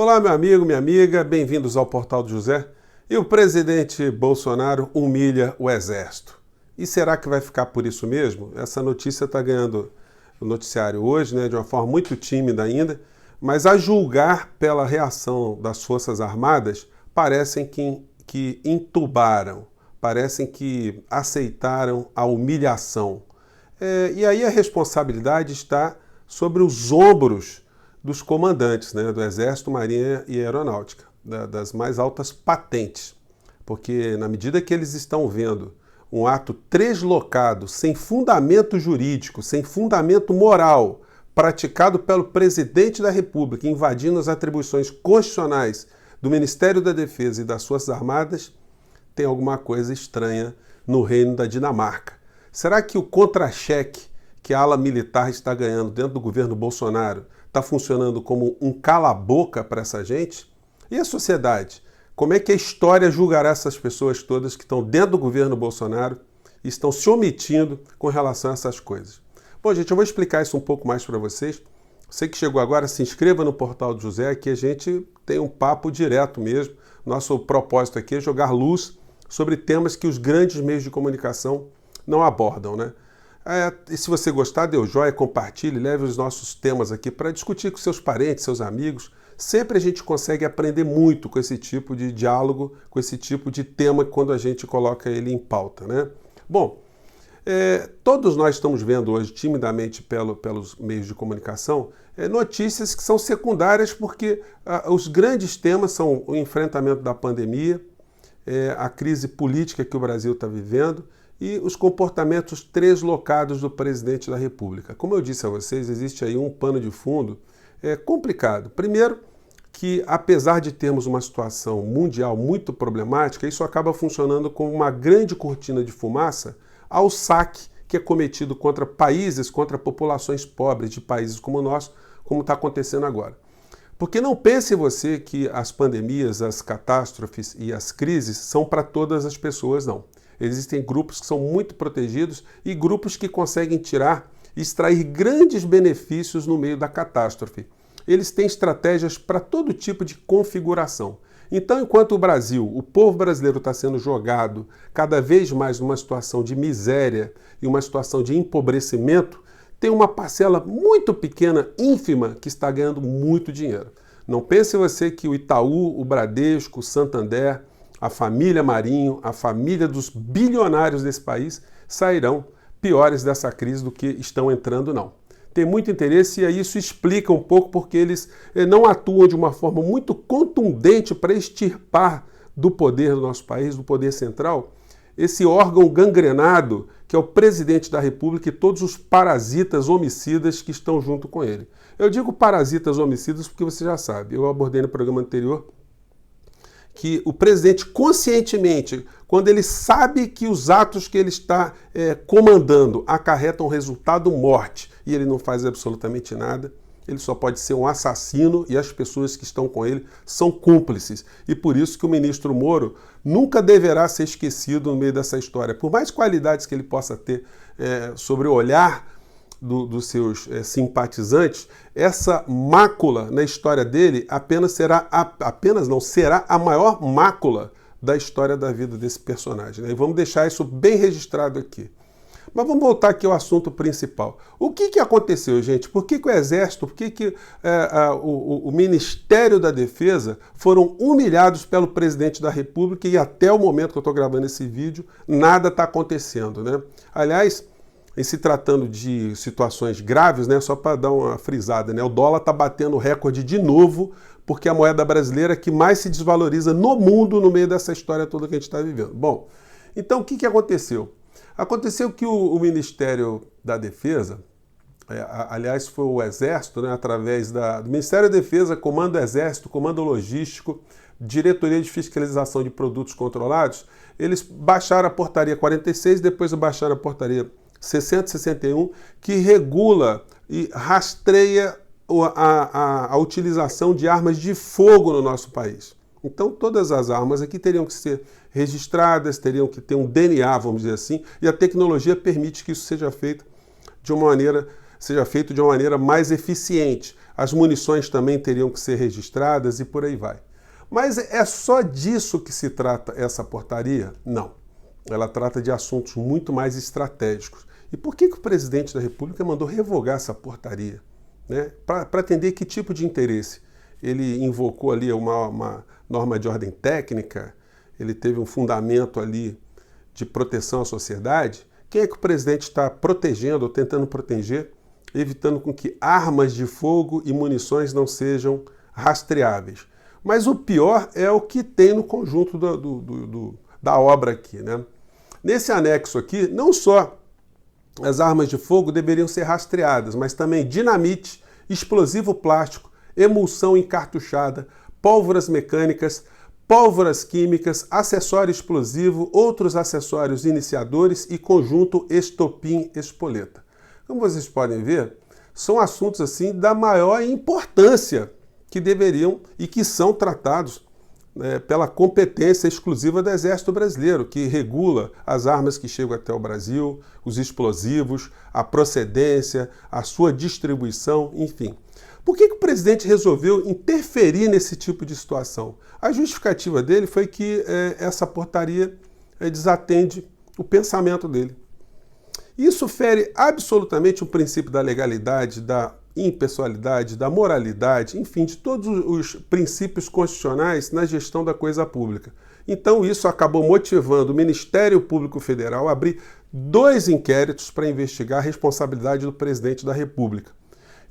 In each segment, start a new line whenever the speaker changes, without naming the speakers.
Olá, meu amigo, minha amiga, bem-vindos ao Portal do José. E o presidente Bolsonaro humilha o Exército. E será que vai ficar por isso mesmo? Essa notícia está ganhando o noticiário hoje, de uma forma muito tímida ainda, mas a julgar pela reação das Forças Armadas, parecem que entubaram, parecem que aceitaram a humilhação. E aí a responsabilidade está sobre os ombros dos comandantes, do Exército, Marinha e Aeronáutica, das mais altas patentes. Porque na medida que eles estão vendo um ato translocado, sem fundamento jurídico, sem fundamento moral, praticado pelo presidente da República, invadindo as atribuições constitucionais do Ministério da Defesa e das Forças Armadas, tem alguma coisa estranha no reino da Dinamarca. Será que o contra-cheque que a ala militar está ganhando dentro do governo Bolsonaro está funcionando como um cala-boca para essa gente? E a sociedade? Como é que a história julgará essas pessoas todas que estão dentro do governo Bolsonaro e estão se omitindo com relação a essas coisas? Bom, gente, eu vou explicar isso um pouco mais para vocês. Você que chegou agora, se inscreva no Portal do José, que a gente tem um papo direto mesmo. Nosso propósito aqui é jogar luz sobre temas que os grandes meios de comunicação não abordam, E se você gostar, dê o joinha, compartilhe, leve os nossos temas aqui para discutir com seus parentes, seus amigos. Sempre a gente consegue aprender muito com esse tipo de diálogo, com esse tipo de tema quando a gente coloca ele em pauta, Bom, todos nós estamos vendo hoje, timidamente pelos meios de comunicação, notícias que são secundárias porque os grandes temas são o enfrentamento da pandemia, a crise política que o Brasil está vivendo, e os comportamentos translocados do presidente da República. Como eu disse a vocês, existe aí um pano de fundo complicado. Primeiro, que apesar de termos uma situação mundial muito problemática, isso acaba funcionando como uma grande cortina de fumaça ao saque que é cometido contra países, contra populações pobres de países como o nosso, como está acontecendo agora. Porque não pense você que as pandemias, as catástrofes e as crises são para todas as pessoas, não. Existem grupos que são muito protegidos e grupos que conseguem extrair grandes benefícios no meio da catástrofe. Eles têm estratégias para todo tipo de configuração. Então, enquanto o povo brasileiro está sendo jogado cada vez mais numa situação de miséria e uma situação de empobrecimento, tem uma parcela muito pequena, ínfima, que está ganhando muito dinheiro. Não pense você que o Itaú, o Bradesco, o Santander, a família Marinho, a família dos bilionários desse país sairão piores dessa crise do que estão entrando, não. Tem muito interesse e aí isso explica um pouco porque eles não atuam de uma forma muito contundente para extirpar do poder do nosso país, do poder central, esse órgão gangrenado que é o presidente da República e todos os parasitas homicidas que estão junto com ele. Eu digo parasitas homicidas porque você já sabe, eu abordei no programa anterior que o presidente conscientemente, quando ele sabe que os atos que ele está comandando acarretam resultado morte e ele não faz absolutamente nada, ele só pode ser um assassino e as pessoas que estão com ele são cúmplices. E por isso que o ministro Moro nunca deverá ser esquecido no meio dessa história. Por mais qualidades que ele possa ter sobre o olhar dos seus simpatizantes, essa mácula na história dele será a maior mácula da história da vida desse personagem. E vamos deixar isso bem registrado aqui. Mas vamos voltar aqui ao assunto principal. O que aconteceu, gente? Por que o Exército, por que o Ministério da Defesa foram humilhados pelo presidente da República e até o momento que eu estou gravando esse vídeo, nada está acontecendo, Aliás, em se tratando de situações graves, só para dar uma frisada, o dólar está batendo recorde de novo, porque é a moeda brasileira que mais se desvaloriza no mundo no meio dessa história toda que a gente está vivendo. Bom, então o que aconteceu? Aconteceu que o Ministério da Defesa, aliás foi o Exército, através do Ministério da Defesa, Comando Exército, Comando Logístico, Diretoria de Fiscalização de Produtos Controlados, eles baixaram a portaria 46, depois baixaram a portaria 661, que regula e rastreia a utilização de armas de fogo no nosso país. Então, todas as armas aqui teriam que ser registradas, teriam que ter um DNA, vamos dizer assim, e a tecnologia permite que isso seja feito de uma maneira seja feito de uma maneira mais eficiente. As munições também teriam que ser registradas e por aí vai. Mas é só disso que se trata essa portaria? Não. Ela trata de assuntos muito mais estratégicos. E por que o presidente da República mandou revogar essa portaria? Né? Para atender que tipo de interesse? Ele invocou ali uma norma de ordem técnica? Ele teve um fundamento ali de proteção à sociedade? Quem é que o presidente está protegendo ou tentando proteger, evitando com que armas de fogo e munições não sejam rastreáveis? Mas o pior é o que tem no conjunto da obra aqui, né? Nesse anexo aqui, não só as armas de fogo deveriam ser rastreadas, mas também dinamite, explosivo plástico, emulsão encartuchada, pólvoras mecânicas, pólvoras químicas, acessório explosivo, outros acessórios iniciadores e conjunto estopim-espoleta. Como vocês podem ver, são assuntos assim da maior importância que deveriam e que são tratados pela competência exclusiva do Exército Brasileiro, que regula as armas que chegam até o Brasil, os explosivos, a procedência, a sua distribuição, enfim. Por que o presidente resolveu interferir nesse tipo de situação? A justificativa dele foi que essa portaria desatende o pensamento dele. Isso fere absolutamente o princípio da legalidade, da impessoalidade, da moralidade, enfim, de todos os princípios constitucionais na gestão da coisa pública. Então isso acabou motivando o Ministério Público Federal a abrir 2 inquéritos para investigar a responsabilidade do presidente da República.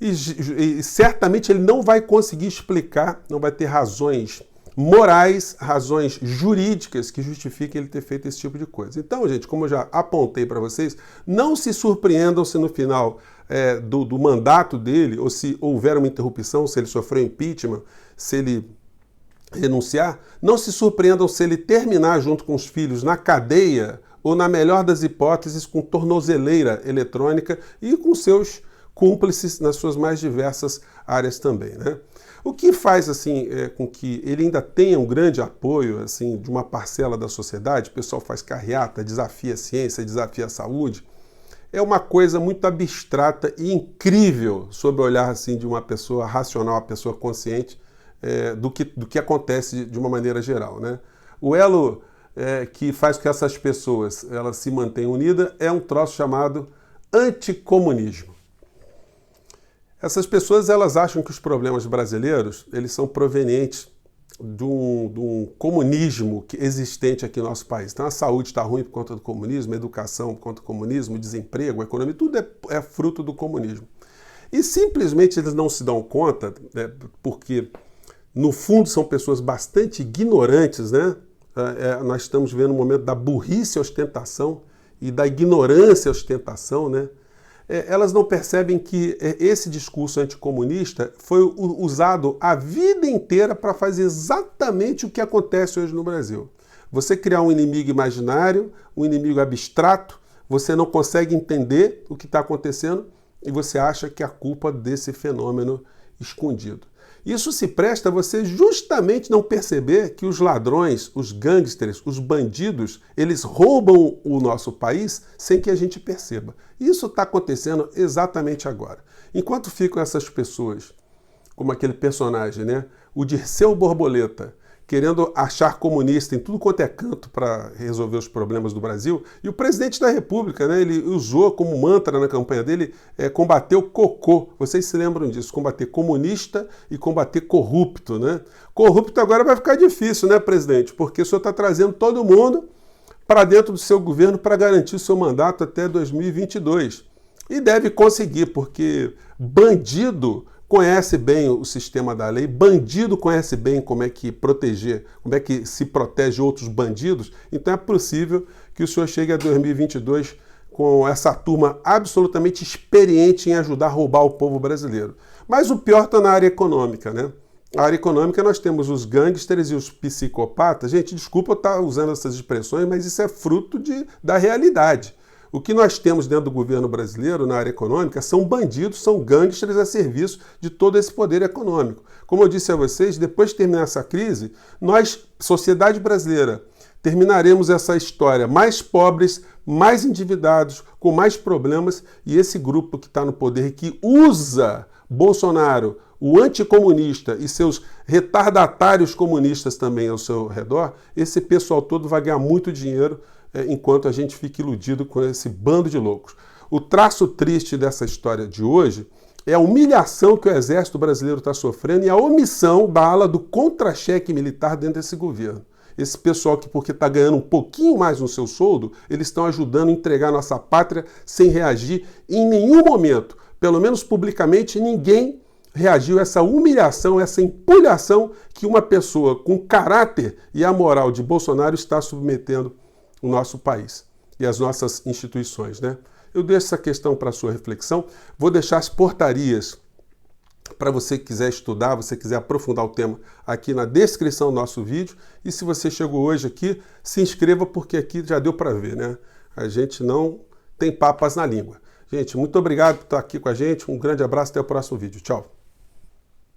E certamente ele não vai conseguir explicar, não vai ter razões morais, razões jurídicas que justifiquem ele ter feito esse tipo de coisa. Então, gente, como eu já apontei para vocês, não se surpreendam se no final do mandato dele, ou se houver uma interrupção, se ele sofreu impeachment, se ele renunciar, não se surpreendam se ele terminar junto com os filhos na cadeia, ou na melhor das hipóteses, com tornozeleira eletrônica e com seus cúmplices nas suas mais diversas áreas também, né? O que faz assim com que ele ainda tenha um grande apoio assim de uma parcela da sociedade, o pessoal faz carreata, desafia a ciência, desafia a saúde, é uma coisa muito abstrata e incrível sob o olhar assim de uma pessoa racional, uma pessoa consciente do que acontece de uma maneira geral, né? O elo que faz com que essas pessoas elas se mantenham unidas é um troço chamado anticomunismo. Essas pessoas elas acham que os problemas brasileiros eles são provenientes de um comunismo existente aqui no nosso país. Então a saúde está ruim por conta do comunismo, a educação por conta do comunismo, o desemprego, a economia, tudo é fruto do comunismo. E simplesmente eles não se dão conta, porque no fundo são pessoas bastante ignorantes, né? Nós estamos vivendo um momento da burrice e ostentação e da ignorância e ostentação, né? Elas não percebem que esse discurso anticomunista foi usado a vida inteira para fazer exatamente o que acontece hoje no Brasil. Você criar um inimigo imaginário, um inimigo abstrato, você não consegue entender o que está acontecendo e você acha que é a culpa desse fenômeno escondido. Isso se presta a você justamente não perceber que os ladrões, os gangsters, os bandidos, eles roubam o nosso país sem que a gente perceba. Isso está acontecendo exatamente agora. Enquanto ficam essas pessoas, como aquele personagem, né? O Dirceu Borboleta, querendo achar comunista em tudo quanto é canto para resolver os problemas do Brasil, e o presidente da República, né, ele usou como mantra na campanha dele combater o cocô. Vocês se lembram disso? Combater comunista e combater corrupto, né? Corrupto agora vai ficar difícil, né, presidente? Porque o senhor está trazendo todo mundo para dentro do seu governo para garantir o seu mandato até 2022. E deve conseguir, porque bandido conhece bem o sistema da lei, bandido conhece bem como é que proteger, como é que se protege outros bandidos, então é possível que o senhor chegue a 2022 com essa turma absolutamente experiente em ajudar a roubar o povo brasileiro. Mas o pior está na área econômica, né? Na área econômica nós temos os gangsters e os psicopatas. Gente, desculpa eu estar usando essas expressões, mas isso é fruto da realidade. O que nós temos dentro do governo brasileiro, na área econômica, são bandidos, são gangsters a serviço de todo esse poder econômico. Como eu disse a vocês, depois de terminar essa crise, nós, sociedade brasileira, terminaremos essa história mais pobres, mais endividados, com mais problemas, e esse grupo que está no poder, que usa Bolsonaro, o anticomunista e seus retardatários comunistas também ao seu redor, esse pessoal todo vai ganhar muito dinheiro enquanto a gente fica iludido com esse bando de loucos. O traço triste dessa história de hoje é a humilhação que o Exército Brasileiro está sofrendo e a omissão da ala do contra-cheque militar dentro desse governo. Esse pessoal que, porque está ganhando um pouquinho mais no seu soldo, eles estão ajudando a entregar nossa pátria sem reagir em nenhum momento. Pelo menos publicamente, ninguém reagiu a essa humilhação, essa empulhação que uma pessoa com caráter e a moral de Bolsonaro está submetendo o nosso país e as nossas instituições, né? Eu deixo essa questão para a sua reflexão. Vou deixar as portarias para você que quiser estudar, você quiser aprofundar o tema aqui na descrição do nosso vídeo. E se você chegou hoje aqui, se inscreva, porque aqui já deu para ver, né? A gente não tem papas na língua. Gente, muito obrigado por estar aqui com a gente. Um grande abraço, até o próximo vídeo. Tchau.